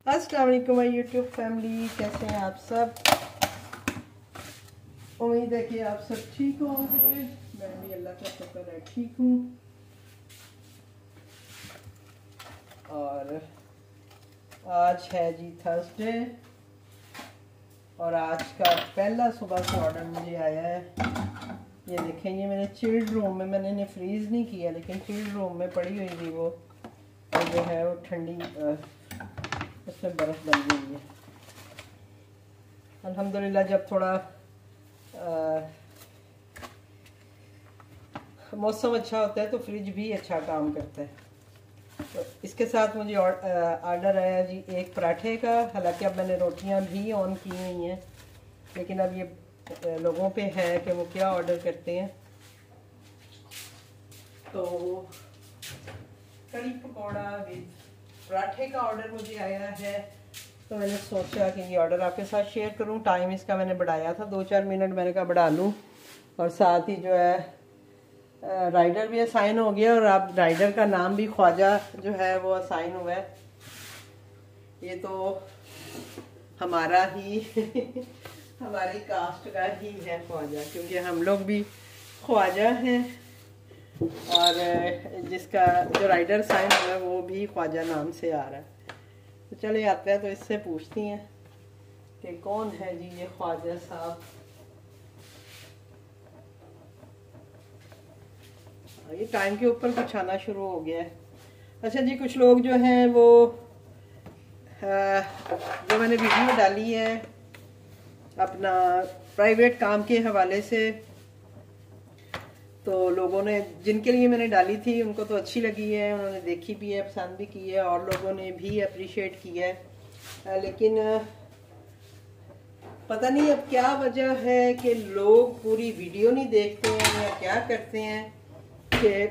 अस्सलाम वालेकुम my YouTube family, कैसे हैं आप सब। उम्मीद है कि आप सब ठीक होंगे। मैं भी अल्लाह का शुक्र है ठीक हूँ। और आज है जी थर्सडे और आज का पहला सुबह से ऑर्डर मुझे आया है। ये देखें, ये मैंने चिल्ड रूम में, मैंने इन्हें फ्रीज़ नहीं किया लेकिन चिल्ड रूम में पड़ी हुई थी वो, और जो है वो ठंडी उसमें बर्फ़ बन गई है। अल्हम्दुलिल्लाह जब थोड़ा मौसम अच्छा होता है तो फ्रिज भी अच्छा काम करता है। तो इसके साथ मुझे ऑर्डर आया जी एक पराठे का। हालांकि अब मैंने रोटियां भी ऑन की हुई हैं, लेकिन अब ये लोगों पे है कि वो क्या ऑर्डर करते हैं। तो कड़ी पकौड़ा विद पराठे का ऑर्डर मुझे आया है, तो मैंने सोचा कि ये ऑर्डर आपके साथ शेयर करूं। टाइम इसका मैंने बढ़ाया था 2-4 मिनट, मैंने कहा बढ़ा लूं। और साथ ही जो है राइडर भी असाइन हो गया, और आप राइडर का नाम भी ख्वाजा जो है वो असाइन हुआ है। ये तो हमारा ही हमारी कास्ट का ही है ख्वाजा, क्योंकि हम लोग भी ख्वाजा हैं, और जिसका जो राइडर साइन हुआ है वो भी ख्वाजा नाम से आ रहा है। तो चले आते हैं, तो इससे पूछती हैं कि कौन है जी ये ख्वाजा साहब। ये टाइम के ऊपर कुछ आना शुरू हो गया है। अच्छा जी, कुछ लोग जो हैं वो जो मैंने वीडियो डाली है अपना प्राइवेट काम के हवाले से, तो लोगों ने, जिनके लिए मैंने डाली थी उनको तो अच्छी लगी है, उन्होंने देखी भी है, पसंद भी की है, और लोगों ने भी अप्रिशिएट किया है। लेकिन पता नहीं अब क्या वजह है कि लोग पूरी वीडियो नहीं देखते हैं या क्या करते हैं कि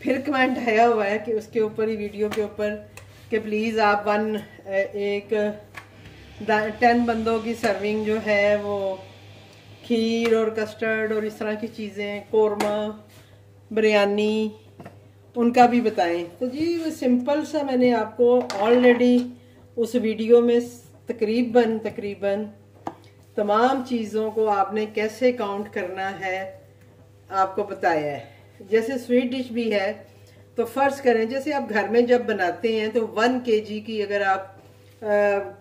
फिर कमेंट आया हुआ है कि उसके ऊपर ही, वीडियो के ऊपर, कि प्लीज़ आप 10 बंदों की सर्विंग जो है वो खीर और कस्टर्ड और इस तरह की चीज़ें, कोरमा, बिरयानी, उनका भी बताएं। तो जी वो सिंपल सा मैंने आपको ऑलरेडी उस वीडियो में तकरीबन तमाम चीज़ों को आपने कैसे काउंट करना है आपको बताया है। जैसे स्वीट डिश भी है, तो फ़र्ज़ करें जैसे आप घर में जब बनाते हैं तो 1 kg की अगर आप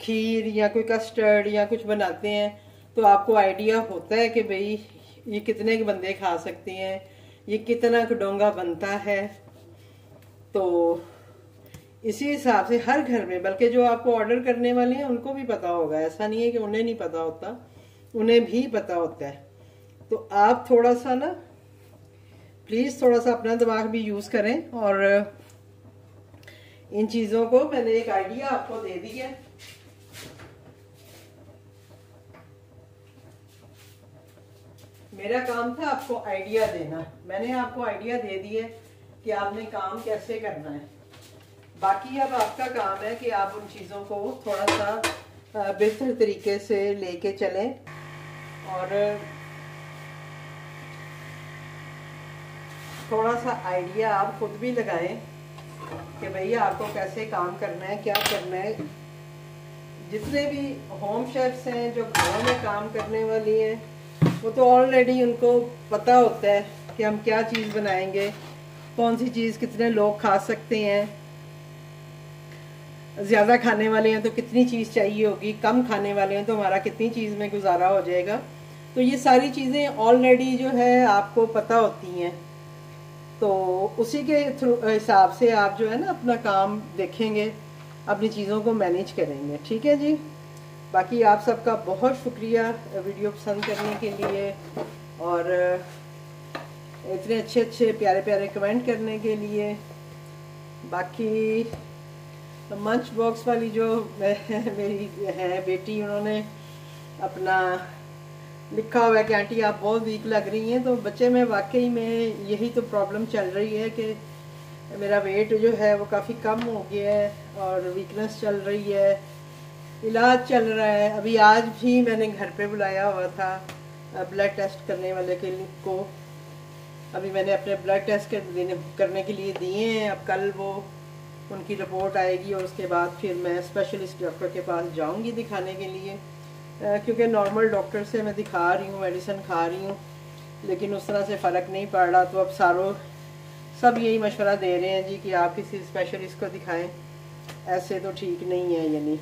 खीर या कोई कस्टर्ड या कुछ बनाते हैं तो आपको आइडिया होता है कि भाई ये कितने के बंदे खा सकते हैं, ये कितना डोंगा बनता है। तो इसी हिसाब से हर घर में, बल्कि जो आपको ऑर्डर करने वाले हैं उनको भी पता होगा, ऐसा नहीं है कि उन्हें नहीं पता होता, उन्हें भी पता होता है। तो आप थोड़ा सा ना प्लीज़ थोड़ा सा अपना दिमाग भी यूज़ करें, और इन चीज़ों को मैंने एक आइडिया आपको दे दिया। मेरा काम था आपको आइडिया देना, मैंने आपको आइडिया दे दिया कि आपने काम कैसे करना है। बाकी अब आपका काम है कि आप उन चीज़ों को थोड़ा सा बेहतर तरीके से लेके चलें, और थोड़ा सा आइडिया आप खुद भी लगाएं कि भैया आपको कैसे काम करना है, क्या करना है। जितने भी होम शेफ्स हैं जो घरों में काम करने वाली हैं, वो तो ऑलरेडी उनको पता होता है कि हम क्या चीज़ बनाएंगे, कौन सी चीज़ कितने लोग खा सकते हैं, ज़्यादा खाने वाले हैं तो कितनी चीज़ चाहिए होगी, कम खाने वाले हैं तो हमारा कितनी चीज़ में गुजारा हो जाएगा। तो ये सारी चीज़ें ऑलरेडी जो है आपको पता होती हैं, तो उसी के हिसाब से आप जो है ना अपना काम देखेंगे, अपनी चीज़ों को मैनेज करेंगे। ठीक है जी। बाकी आप सबका बहुत शुक्रिया वीडियो पसंद करने के लिए, और इतने अच्छे प्यारे प्यारे कमेंट करने के लिए। बाकी मंच बॉक्स वाली जो मेरी है बेटी, उन्होंने अपना लिखा हुआ है कि आंटी आप बहुत वीक लग रही हैं। तो बच्चे में वाकई में यही तो प्रॉब्लम चल रही है कि मेरा वेट जो है वो काफ़ी कम हो गया है और वीकनेस चल रही है, इलाज चल रहा है। अभी आज भी मैंने घर पे बुलाया हुआ था ब्लड टेस्ट करने वाले को। अभी मैंने अपने ब्लड टेस्ट करने के लिए दिए हैं, अब कल वो उनकी रिपोर्ट आएगी और उसके बाद फिर मैं स्पेशलिस्ट डॉक्टर के पास जाऊंगी दिखाने के लिए, क्योंकि नॉर्मल डॉक्टर से मैं दिखा रही हूँ, मेडिसिन खा रही हूँ, लेकिन उस तरह से फ़र्क नहीं पड़ रहा। तो अब सब यही मशवरा दे रहे हैं जी कि आप किसी स्पेशलिस्ट को दिखाएं, ऐसे तो ठीक नहीं है यानी।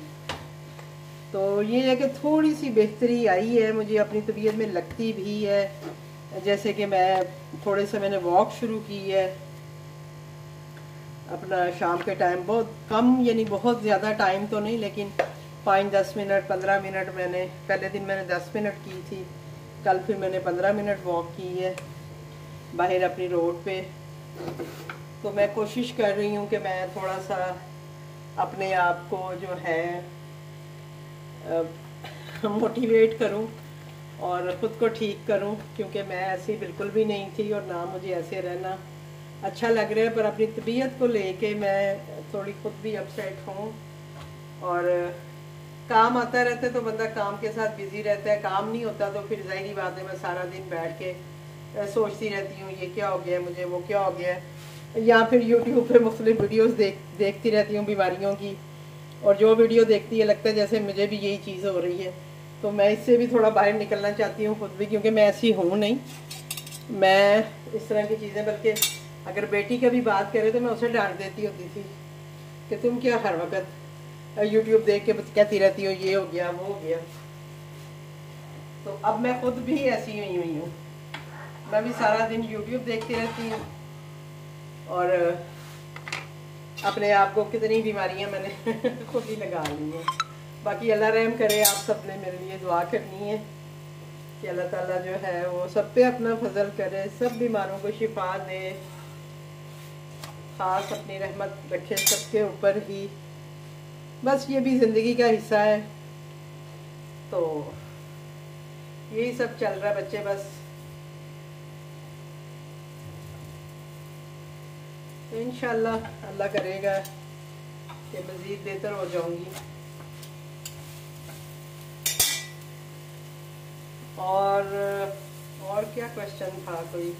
तो ये है कि थोड़ी सी बेहतरी आई है, मुझे अपनी तबीयत में लगती भी है। जैसे कि मैं थोड़े से मैंने वॉक शुरू की है अपना शाम के टाइम, बहुत कम यानी बहुत ज़्यादा टाइम तो नहीं, लेकिन 5-10 मिनट 15 मिनट मैंने, पहले दिन मैंने 10 मिनट की थी, कल फिर मैंने 15 मिनट वॉक की है बाहर अपनी रोड पे। तो मैं कोशिश कर रही हूँ कि मैं थोड़ा सा अपने आप को जो है मोटिवेट करूं और ख़ुद को ठीक करूं, क्योंकि मैं ऐसी बिल्कुल भी नहीं थी और ना मुझे ऐसे रहना अच्छा लग रहा है। पर अपनी तबीयत को लेके मैं थोड़ी खुद भी अपसेट हूँ। और काम आता रहता है तो बंदा काम के साथ बिजी रहता है, काम नहीं होता तो फिर ज़ाहिरी बात है मैं सारा दिन बैठ के सोचती रहती हूँ ये क्या हो गया मुझे, वो क्या हो गया, या फिर यूट्यूब पे मुख्तलिफ वीडियोस देखती रहती हूँ बीमारियों की, और जो वीडियो देखती है लगता है जैसे मुझे भी यही चीज़ हो रही है। तो मैं इससे भी थोड़ा बाहर निकलना चाहती हूँ खुद भी, क्योंकि मैं ऐसी हूँ नहीं, मैं इस तरह की चीज़ें, बल्कि अगर बेटी का भी बात करे तो मैं उसे डांट देती होती थी कि तुम क्या हर वक्त यूट्यूब देख के कहती रहती हो ये हो गया वो हो गया। तो अब मैं खुद भी ऐसी हुई हूँ, मैं भी सारा दिन यूट्यूब देखती रहती हूँ और अपने आप को कितनी बीमारियां मैंने खुद ही लगा ली हैं। बाकी अल्लाह रहम करे, आप सब ने मेरे लिए दुआ करनी है कि अल्लाह ताला जो है वो सब पे अपना फजल करे, सब बीमारों को शिफा दे, ख़ास अपनी रहमत रखे सबके ऊपर ही। बस ये भी ज़िंदगी का हिस्सा है, तो यही सब चल रहा है बच्चे। बस तो इंशाल्लाह अल्लाह करेगा कि मज़ीद बेहतर हो जाऊंगी। और क्या क्वेश्चन था कोई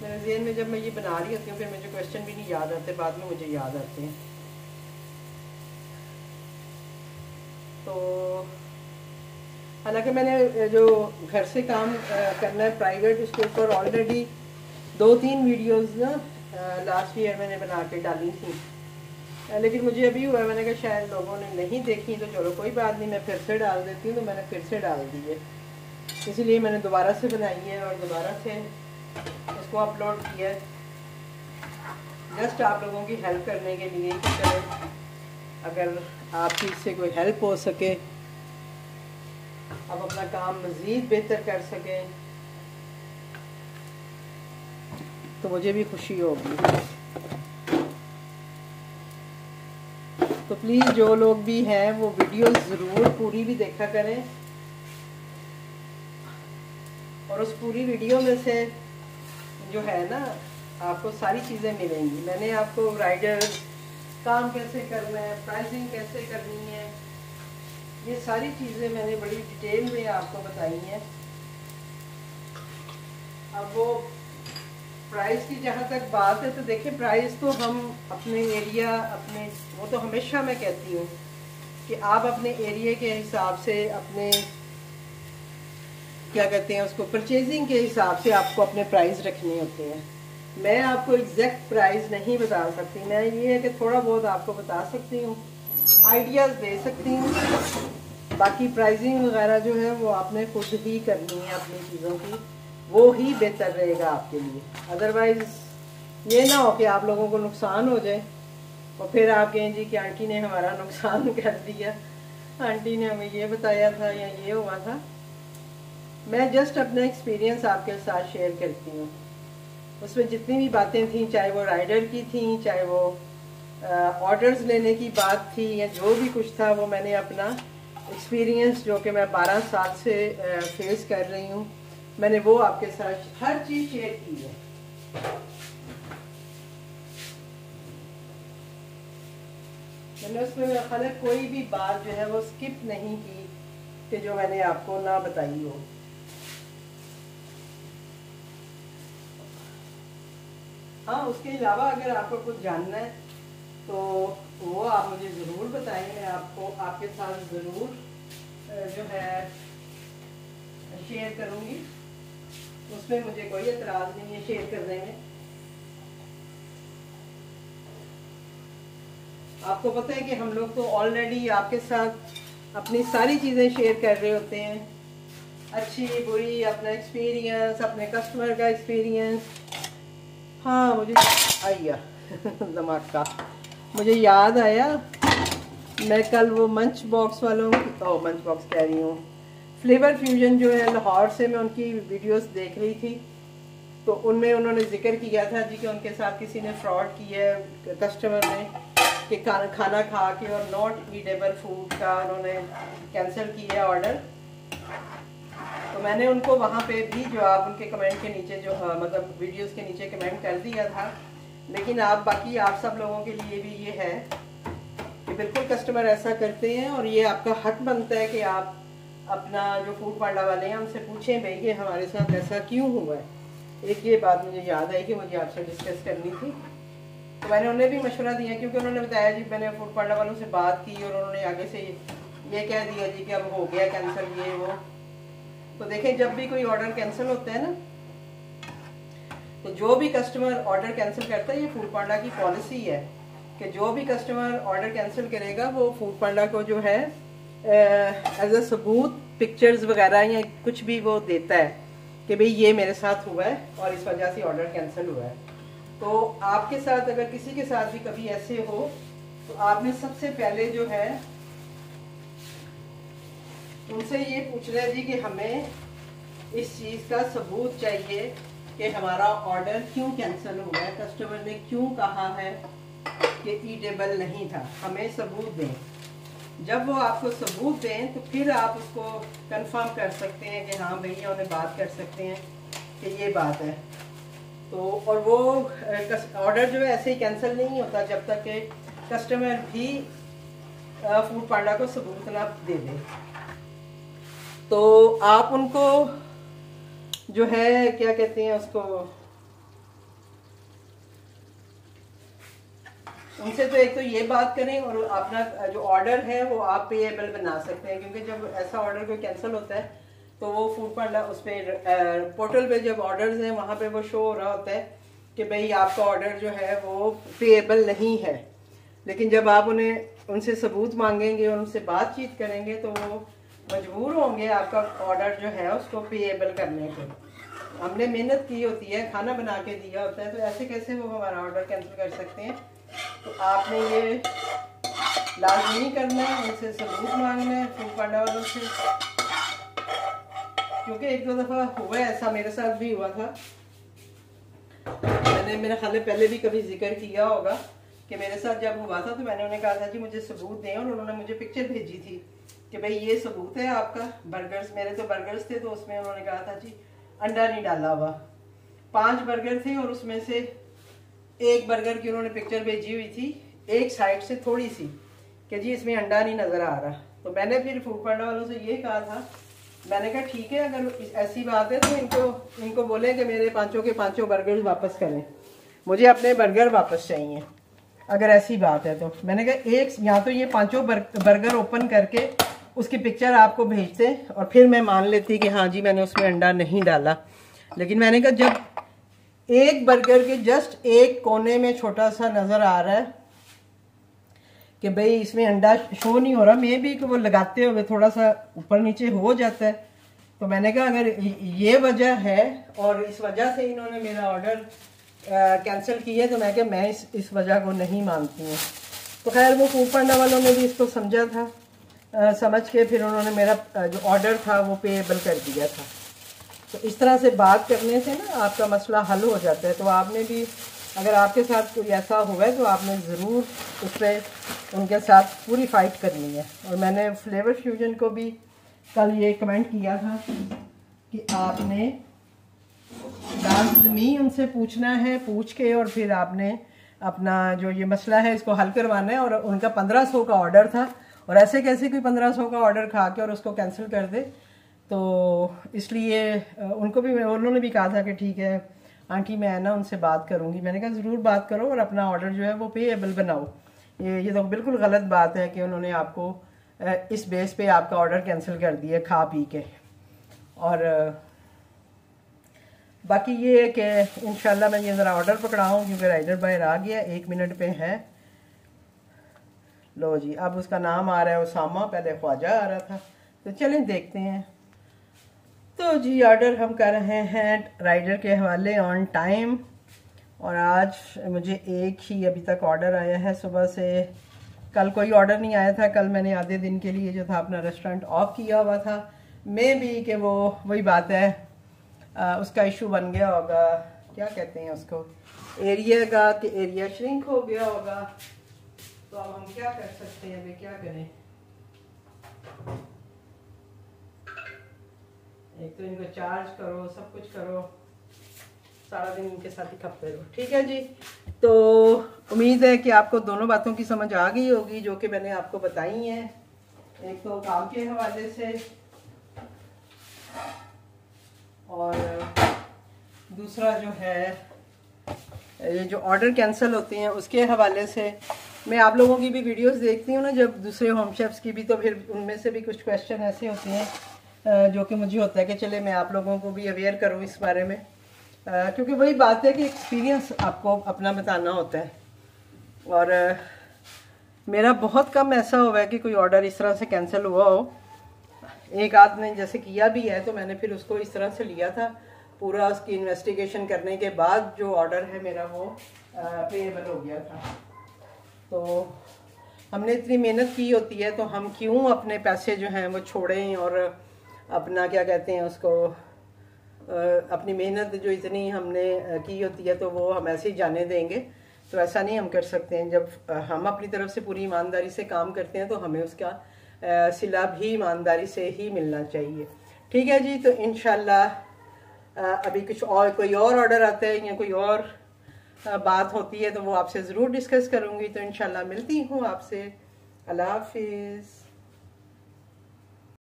मेरे ज़हन में, जब मैं ये बना रही होती हूँ फिर मुझे क्वेश्चन भी नहीं याद आते, बाद में मुझे याद आते हैं। तो हालांकि मैंने जो घर से काम करना है प्राइवेट, उसके ऊपर ऑलरेडी 2-3 वीडियोस ना लास्ट ईयर मैंने बना के डाली थी, लेकिन मुझे अभी हुआ मैंने कहा शायद लोगों ने नहीं देखी, तो चलो कोई बात नहीं मैं फिर से डाल देती हूँ। तो मैंने फिर से डाल दी है, इसीलिए मैंने दोबारा से बनाई है और दोबारा से उसको अपलोड किया है, जस्ट आप लोगों की हेल्प करने के लिए कि चलो अगर आपकी इससे कोई हेल्प हो सके, आप अपना काम मज़ीद बेहतर कर सकें तो मुझे भी खुशी होगी। तो प्लीज़ जो लोग भी हैं वो वीडियो ज़रूर पूरी भी देखा करें, और उस पूरी वीडियो में से जो है ना आपको सारी चीज़ें मिलेंगी। मैंने आपको राइडर काम कैसे करना है, प्राइसिंग कैसे करनी है, ये सारी चीज़ें मैंने बड़ी डिटेल में आपको बताई हैं। अब वो प्राइस की जहाँ तक बात है तो देखिए प्राइस तो हम अपने एरिया अपने, वो तो हमेशा मैं कहती हूँ कि आप अपने एरिया के हिसाब से, अपने क्या कहते हैं उसको, परचेजिंग के हिसाब से आपको अपने प्राइस रखने होते हैं। मैं आपको एग्जैक्ट प्राइस नहीं बता सकती, मैं ये है कि थोड़ा बहुत आपको बता सकती हूँ, आइडियाज़ दे सकती हूँ, बाकी प्राइसिंग वगैरह जो है वो आपने खुद ही करनी है अपनी चीज़ों की, वो ही बेहतर रहेगा आपके लिए। अदरवाइज़ ये ना हो कि आप लोगों को नुकसान हो जाए और फिर आप कहें जी कि आंटी ने हमारा नुकसान कर दिया, आंटी ने हमें ये बताया था या ये हुआ था। मैं जस्ट अपना एक्सपीरियंस आपके साथ शेयर करती हूँ, उसमें जितनी भी बातें थी, चाहे वो राइडर की थी, चाहे वो ऑर्डर्स लेने की बात थी, या जो भी कुछ था, वो मैंने अपना एक्सपीरियंस जो कि मैं 12 साल से फेस कर रही हूँ, मैंने वो आपके साथ हर चीज़ शेयर की है। मैंने उसमें मेरा ख्याल है कोई भी बात जो है वो स्किप नहीं की कि जो मैंने आपको ना बताई हो। हाँ, उसके अलावा अगर आपको कुछ जानना है तो वो आप मुझे ज़रूर बताएं, मैं आपको आपके साथ ज़रूर जो है शेयर करूँगी, उसमें मुझे कोई एतराज़ नहीं है शेयर करने में। आपको पता है कि हम लोग तो ऑलरेडी आपके साथ अपनी सारी चीज़ें शेयर कर रहे होते हैं, अच्छी बुरी, अपना एक्सपीरियंस, अपने कस्टमर का एक्सपीरियंस। हाँ मुझे आया दिमाग का, मुझे याद आया, मैं कल वो मंच बॉक्स वालों की मंच बॉक्स कह रही हूँ, फ्लेवर फ्यूजन जो है लाहौर से, मैं उनकी वीडियोस देख रही थी, तो उनमें उन्होंने जिक्र किया था जी कि उनके साथ किसी ने फ्रॉड किया है, कस्टमर ने, कि खाना खा के और नॉट ईटेबल फूड का उन्होंने कैंसिल किया ऑर्डर। तो मैंने उनको वहाँ पे भी जो आप उनके कमेंट के नीचे जो मतलब वीडियोस के नीचे कमेंट कर दिया था, लेकिन बाकी आप सब लोगों के लिए भी ये है कि बिल्कुल कस्टमर ऐसा करते हैं और ये आपका हक बनता है कि आप अपना जो फूड पांडा वाले हैं उनसे पूछें भाई कि हमारे साथ ऐसा क्यों हुआ है। एक ये बात मुझे याद आई कि मुझे आपसे डिस्कस करनी थी, तो मैंने उन्हें भी मशवरा दिया, क्योंकि उन्होंने बताया जी मैंने फूड पांडा वालों से बात की और उन्होंने आगे से ये कह दिया जी कि अब हो गया कैंसिल ये वो। तो देखें, जब भी कोई ऑर्डर कैंसिल होता है ना, तो जो भी कस्टमर ऑर्डर कैंसिल करता है, ये फूड पांडा की पॉलिसी है कि जो भी कस्टमर ऑर्डर कैंसिल करेगा वो फूड पांडा को जो है एज अ सबूत पिक्चर्स वगैरह या कुछ भी वो देता है कि भाई ये मेरे साथ हुआ है और इस वजह से ऑर्डर कैंसिल हुआ है। तो आपके साथ अगर किसी के साथ भी कभी ऐसे हो, तो आपने सबसे पहले जो है उनसे ये पूछना है जी कि हमें इस चीज़ का सबूत चाहिए कि हमारा ऑर्डर क्यों कैंसिल हुआ है, कस्टमर ने क्यों कहा है कि ईटेबल नहीं था, हमें सबूत दें। जब वो आपको सबूत दें तो फिर आप उसको कंफर्म कर सकते हैं कि हाँ भैया उन्हें बात कर सकते हैं कि ये बात है। तो और वो ऑर्डर जो है ऐसे ही कैंसिल नहीं होता जब तक कि कस्टमर भी फूड पांडा को सबूत ना दे दे। तो आप उनको जो है क्या कहते हैं उसको, उनसे तो एक तो ये बात करें और अपना जो ऑर्डर है वो आप पेएबल बना सकते हैं, क्योंकि जब ऐसा ऑर्डर कोई कैंसिल होता है तो वो फूड पांडा उस पर पोर्टल पे जब ऑर्डर्स हैं वहाँ पे वो शो हो रहा होता है कि भाई आपका ऑर्डर जो है वो पेएबल नहीं है। लेकिन जब आप उनसे सबूत मांगेंगे और उनसे बातचीत करेंगे तो वो मजबूर होंगे आपका ऑर्डर जो है उसको पेएबल करने को। हमने मेहनत की होती है, खाना बना के दिया होता है, तो ऐसे कैसे वो हमारा ऑर्डर कैंसिल कर सकते हैं। तो आपने ये लाजमी करना है, उनसे सबूत मांगना है फूड पांडा वालों से, क्योंकि एक दो दफ़ा हुआ ऐसा, मेरे साथ भी हुआ था। मैंने मेरे ख्याल में पहले भी कभी जिक्र किया होगा कि मेरे साथ जब हुआ था तो मैंने उन्हें कहा था जी मुझे सबूत दें, और उन्होंने मुझे पिक्चर भेजी थी कि भाई ये सबूत है आपका। बर्गर्स, मेरे तो बर्गर्स थे, तो उसमें उन्होंने कहा था जी अंडा नहीं डाला हुआ। 5 बर्गर थे और उसमें से एक बर्गर की उन्होंने पिक्चर भेजी हुई थी एक साइड से थोड़ी सी कि जी इसमें अंडा नहीं नज़र आ रहा। तो मैंने फिर फूड पांडा वालों से ये कहा था, मैंने कहा ठीक है अगर ऐसी बात है तो इनको बोले कि मेरे 5 के 5 बर्गर वापस करें, मुझे अपने बर्गर वापस चाहिए अगर ऐसी बात है। तो मैंने कहा एक या तो ये 5 बर्गर ओपन करके उसकी पिक्चर आपको भेजते और फिर मैं मान लेती कि हाँ जी मैंने उसमें अंडा नहीं डाला। लेकिन मैंने कहा जब एक बर्गर के जस्ट एक कोने में छोटा सा नज़र आ रहा है कि भाई इसमें अंडा शो नहीं हो रहा, मैं भी वो लगाते हुए थोड़ा सा ऊपर नीचे हो जाता है, तो मैंने कहा अगर ये वजह है और इस वजह से इन्होंने मेरा ऑर्डर कैंसिल किया है तो मैं क्या मैं इस वजह को नहीं मानती हूँ। तो खैर वो फूड पांडा वालों ने भी इसको समझा था, समझ के फिर उन्होंने मेरा जो ऑर्डर था वो पेएबल कर दिया था। तो इस तरह से बात करने से ना आपका मसला हल हो जाता है। तो आपने भी अगर आपके साथ कोई ऐसा हुआ है तो आपने ज़रूर उस पर उनके साथ पूरी फाइट करनी है। और मैंने फ्लेवर फ्यूजन को भी कल ये कमेंट किया था कि आपने लाज़मी उनसे पूछना है, पूछ के और फिर आपने अपना जो ये मसला है इसको हल करवाना है। और उनका 1500 का ऑर्डर था और ऐसे कैसे कोई 1500 का ऑर्डर खा के और उसको कैंसिल कर दे। तो इसलिए उनको भी, उन्होंने भी कहा था कि ठीक है आंटी मैं ना उनसे बात करूंगी। मैंने कहा ज़रूर बात करो और अपना ऑर्डर जो है वो पेएबल बनाओ, ये तो बिल्कुल गलत बात है कि उन्होंने आपको इस बेस पे आपका ऑर्डर कैंसिल कर दिया खा पी के। और बाकी ये है कि इंशाल्लाह मैं ये ज़रा ऑर्डर पकड़ाऊँ क्योंकि राइडर बाहर आ गया, 1 मिनट पे है। लो जी, अब उसका नाम आ रहा है उसामा, पहले ख्वाजा आ रहा था। तो चलें देखते हैं। तो जी ऑर्डर हम कर रहे हैं राइडर के हवाले ऑन टाइम। और आज मुझे एक ही अभी तक ऑर्डर आया है सुबह से। कल कोई ऑर्डर नहीं आया था। कल मैंने आधे दिन के लिए जो था अपना रेस्टोरेंट ऑफ किया हुआ था। मे भी कि वो वही बात है, उसका इशू बन गया होगा, क्या कहते हैं उसको, एरिया का, कि एरिया श्रिंक हो गया होगा। तो अब हम क्या कर सकते हैं, अभी क्या करें। एक तो इनको चार्ज करो, सब कुछ करो, सारा दिन इनके साथ ही खपते रहो। ठीक है जी। तो उम्मीद है कि आपको दोनों बातों की समझ आ गई होगी जो कि मैंने आपको बताई हैं। एक तो काम के हवाले से और दूसरा जो है ये जो ऑर्डर कैंसिल होते हैं उसके हवाले से। मैं आप लोगों की भी वीडियोस देखती हूँ ना, जब दूसरे होम शेफ्स की भी, तो फिर उनमें से भी कुछ क्वेश्चन ऐसे होते हैं जो कि मुझे होता है कि चले मैं आप लोगों को भी अवेयर करूँ इस बारे में। क्योंकि वही बात है कि एक्सपीरियंस आपको अपना बताना होता है। और मेरा बहुत कम ऐसा हुआ है कि कोई ऑर्डर इस तरह से कैंसिल हुआ हो। एक आध ने जैसे किया भी है तो मैंने फिर उसको इस तरह से लिया था, पूरा उसकी इन्वेस्टिगेशन करने के बाद जो ऑर्डर है मेरा वो पेएबल हो गया था। तो हमने इतनी मेहनत की होती है तो हम क्यों अपने पैसे जो हैं वो छोड़ें और अपना क्या कहते हैं उसको, अपनी मेहनत जो इतनी हमने की होती है तो वो हम ऐसे ही जाने देंगे। तो ऐसा नहीं हम कर सकते हैं। जब हम अपनी तरफ से पूरी ईमानदारी से काम करते हैं तो हमें उसका सिला भी ईमानदारी से ही मिलना चाहिए। ठीक है जी। तो इंशाल्लाह अभी कुछ और कोई और ऑर्डर आता है या कोई और बात होती है तो वो आपसे ज़रूर डिस्कस करूँगी। तो इंशाल्लाह मिलती हूँ आपसे। अल्लाह हाफिज़।